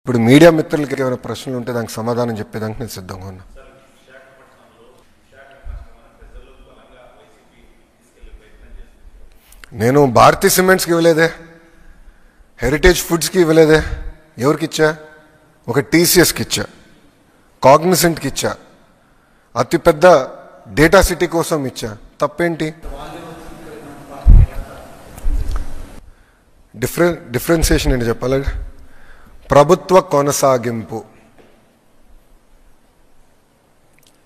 ఇప్పుడు మీడియా మిత్రులకి ఏమైనా ప్రశ్నలు ఉంటే దానికి సమాధానం చెప్పేదానికి నేను సిద్ధంగా ఉన్నా. నేను భారతీ సిమెంట్స్కి ఇవ్వలేదే, హెరిటేజ్ ఫుడ్స్కి ఇవ్వలేదే. ఎవరికి ఇచ్చా? ఒక టీసీఎస్కి ఇచ్చా, కాగ్నిసెంట్కి ఇచ్చా, అతిపెద్ద డేటా సిటీ కోసం ఇచ్చా. తప్పేంటి? డిఫరెన్సియేషన్ ఏంటి చెప్పాలి? ప్రభుత్వ కొనసాగింపు.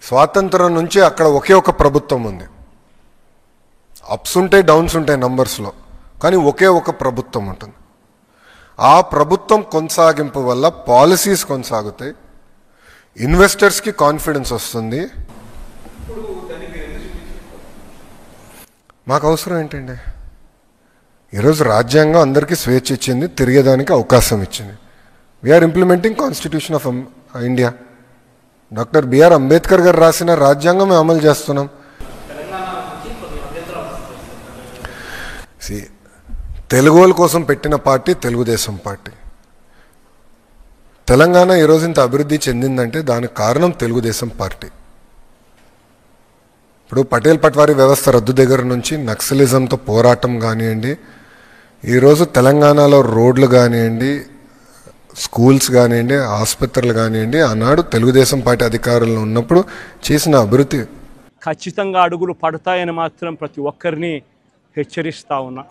స్వాతంత్రం నుంచి అక్కడ ఒకే ఒక ప్రభుత్వం ఉంది. అప్స్ ఉంటాయి, డౌన్స్ ఉంటాయి నంబర్స్లో, కానీ ఒకే ఒక ప్రభుత్వం ఉంటుంది. ఆ ప్రభుత్వం కొనసాగింపు వల్ల పాలసీస్ కొనసాగుతాయి, ఇన్వెస్టర్స్కి కాన్ఫిడెన్స్ వస్తుంది. మాకు అవసరం ఏంటండి? ఈరోజు రాజ్యాంగం అందరికీ స్వేచ్ఛ ఇచ్చింది, తిరిగేదానికి అవకాశం ఇచ్చింది. We're implementing constitution of India. Doctor BR Ambedkar గారు రాసిన రాజ్యాంగం మేము అమలు చేస్తున్నాం. తెలుగు వాళ్ళ కోసం పెట్టిన పార్టీ తెలుగుదేశం పార్టీ. తెలంగాణ ఈరోజు ఇంత అభివృద్ధి చెందిందంటే దానికి కారణం తెలుగుదేశం పార్టీ. ఇప్పుడు పటేల్ పట్వారీ వ్యవస్థ రద్దు దగ్గర నుంచి నక్సలిజంతో పోరాటం కానివ్వండి, ఈరోజు తెలంగాణలో రోడ్లు కానివ్వండి, స్కూల్స్ కానివ్వండి, ఆసుపత్రులు కానివ్వండి, ఆనాడు తెలుగుదేశం పార్టీ అధికారంలో ఉన్నప్పుడు చేసిన అభివృద్ధి. ఖచ్చితంగా అడుగులు పడతాయని మాత్రం ప్రతి ఒక్కరిని హెచ్చరిస్తా ఉన్నా.